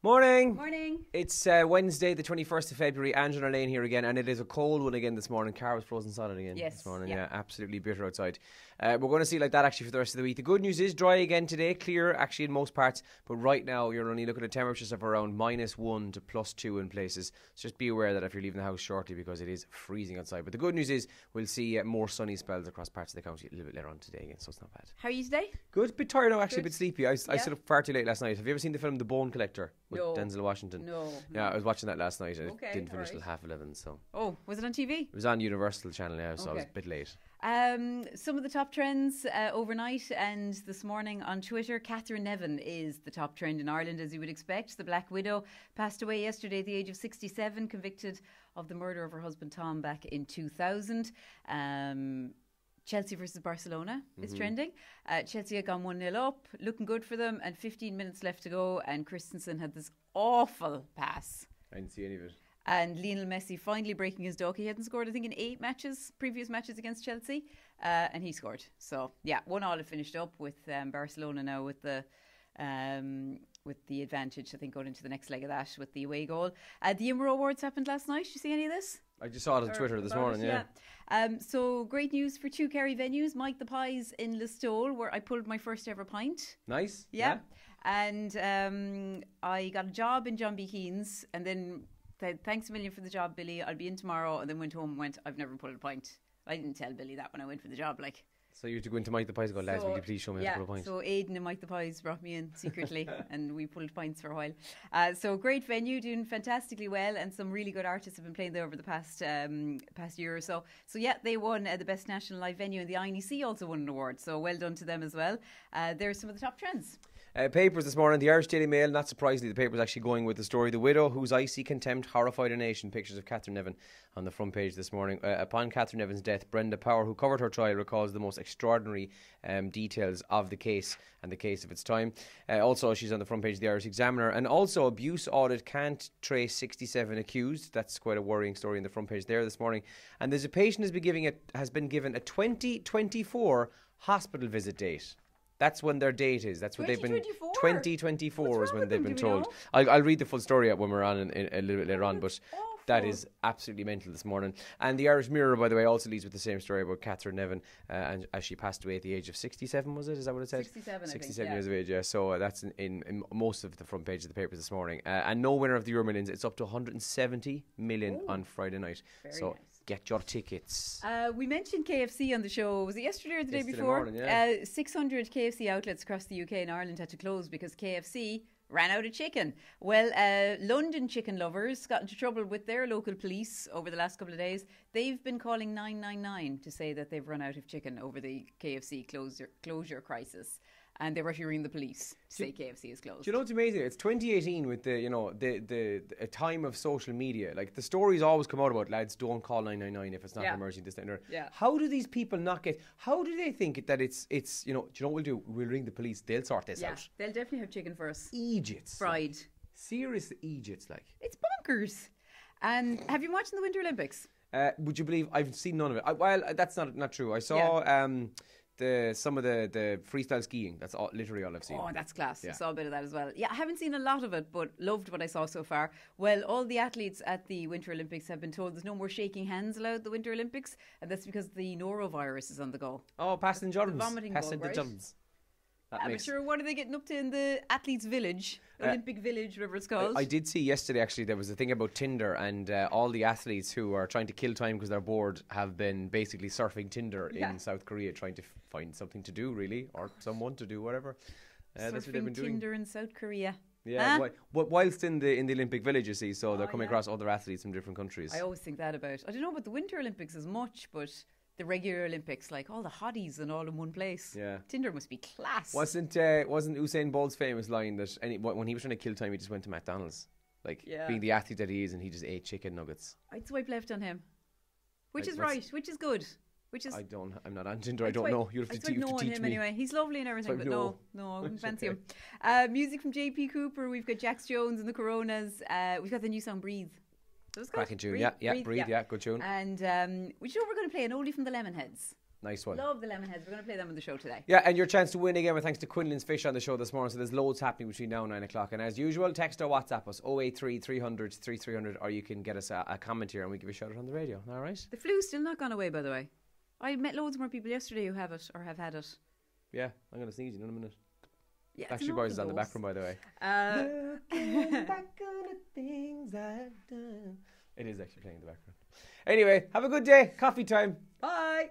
Morning. Morning. It's Wednesday, the 21st of February. Angela Lane here again, and it is a cold one again this morning. Car was frozen solid again this morning. Yeah, absolutely bitter outside. We're going to see like that actually for the rest of the week. The good news is dry again today, clear actually in most parts, but right now you're only looking at temperatures of around -1 to +2 in places. So just be aware that if you're leaving the house shortly, because it is freezing outside. But the good news is we'll see more sunny spells across parts of the county a little bit later on today again, so it's not bad. How are you today? Good, a bit tired now actually, a bit sleepy. I stayed up far too late last night. Have you ever seen the film The Bone Collector with Denzel Washington? No. Yeah, I was watching that last night and it didn't finish till 11:30. So. Oh, was it on TV? It was on Universal Channel now, so I was a bit late. Some of the top trends overnight and this morning on Twitter. Catherine Nevin is the top trend in Ireland, as you would expect. The Black Widow passed away yesterday at the age of 67, convicted of the murder of her husband Tom back in 2000. Chelsea versus Barcelona is trending. Chelsea had gone 1-0 up, looking good for them, and 15 minutes left to go, and Christensen had this awful pass. I didn't see any of it. And Lionel Messi finally breaking his duck. He hadn't scored, I think, in 8 previous matches against Chelsea, and he scored. So, 1-1 it finished up with Barcelona now with the advantage, I think, going into the next leg of that with the away goal. The IMRO Awards happened last night. Did you see any of this? I just saw it on Twitter this morning, So great news for 2 Kerry venues. Mike the Pies in Listowel, where I pulled my first ever pint. Nice. Yeah. And I got a job in John B. Keane's, and then said, thanks a million for the job, Billy. I'll be in tomorrow. And then went home and went, I've never pulled a pint. I didn't tell Billy that when I went for the job, like. So you had to go into Mike the Pies and go, lads, will you please show me how to pull a pint? So Aidan and Mike the Pies brought me in secretly and we pulled pints for a while. So great venue, doing fantastically well, and some really good artists have been playing there over the past year or so. So they won the Best National Live Venue, and the INEC also won an award. So well done to them as well. There's some of the top trends. Papers this morning, the Irish Daily Mail, not surprisingly, the paper's actually going with the story, The Widow Whose Icy Contempt Horrified a Nation. Pictures of Catherine Nevin on the front page this morning. Upon Catherine Nevin's death, Brenda Power, who covered her trial, recalls the most extraordinary details of the case and the case of its time. Also, she's on the front page of the Irish Examiner. And also, abuse audit can't trace 67 accused. That's quite a worrying story in the front page there this morning. And there's a patient has been given a 2024 hospital visit date. That's when their date is. That's what they've been. 2024 is when they've been told. I'll read the full story out when we're on in a little bit later on, but that is absolutely mental this morning. And the Irish Mirror, by the way, also leads with the same story about Catherine Nevin, and as she passed away at the age of 67, was it? Is that what it said? 67 years of age, yeah. So that's in most of the front page of the papers this morning. And no winner of the Euro Millions. It's up to 170 million on Friday night. Very nice. Get your tickets. We mentioned KFC on the show. Was it yesterday or the day before? Morning, 600 KFC outlets across the UK and Ireland had to close because KFC ran out of chicken. Well, London chicken lovers got into trouble with their local police over the last couple of days. They've been calling 999 to say that they've run out of chicken over the KFC closure crisis. And they were hearing the police say KFC is closed. Do you know what's amazing? It's 2018 with the time of social media. Like, the stories always come out about, lads, don't call 999 if it's not an emergency, this, that, and that. How do these people not get? How do they think that it's do you know what we'll do? We'll ring the police. They'll sort this out. They'll definitely have chicken for us. Egypts. Fried. Serious Egypts, like. It's bonkers. And have you watched the Winter Olympics? Would you believe I've seen none of it? Well, that's not true. I saw some of the freestyle skiing. That's literally all I've seen. Oh, that's class. I saw a bit of that as well. Yeah, I haven't seen a lot of it, but loved what I saw so far. Well, all the athletes at the Winter Olympics have been told there's no more shaking hands allowed at the Winter Olympics, and that's because the norovirus is on the go. Oh, passing germs. The vomiting bug, right? Germs. But sure, what are they getting up to in the athletes' village, Olympic Village, whatever it's called? I did see yesterday, actually, there was a thing about Tinder, and all the athletes who are trying to kill time because they're bored have been basically surfing Tinder in South Korea, trying to find something to do, really, or someone to do, whatever. That's what they've been doing. Tinder in South Korea. Yeah, whilst in the Olympic Village, you see, so they're coming across other athletes from different countries. I always think that about. I don't know about the Winter Olympics as much, but the regular Olympics, like all the hotties and all in one place. Yeah, Tinder must be class. Wasn't Usain Bolt's famous line that when he was trying to kill time, he just went to McDonald's, being the athlete that he is, and he just ate chicken nuggets. I'd swipe left on him, which is right, which is good. I'm not on Tinder. I don't know. You have to teach me. Anyway, he's lovely and everything, but no, I wouldn't fancy him. Music from JP Cooper. We've got Jax Jones and the Coronas. We've got the new song "Breathe." Cracking tune, Breathe, good tune. And we're going to play an oldie from the Lemonheads. Nice one. Love the Lemonheads. We're going to play them on the show today. Yeah, and your chance to win again with thanks to Quinlan's Fish on the show this morning. So there's loads happening between now and 9 o'clock. And as usual, text or WhatsApp us 083 300 3300, or you can get us a comment here and we give you a shout out on the radio. All right? The flu's still not gone away, by the way. I met loads more people yesterday who have it or have had it. Yeah, I'm going to sneeze in a minute. Yeah, Actually, Boys is on the background, by the way. Looking back on the things I've done. It is actually playing in the background. Anyway, have a good day. Coffee time. Bye.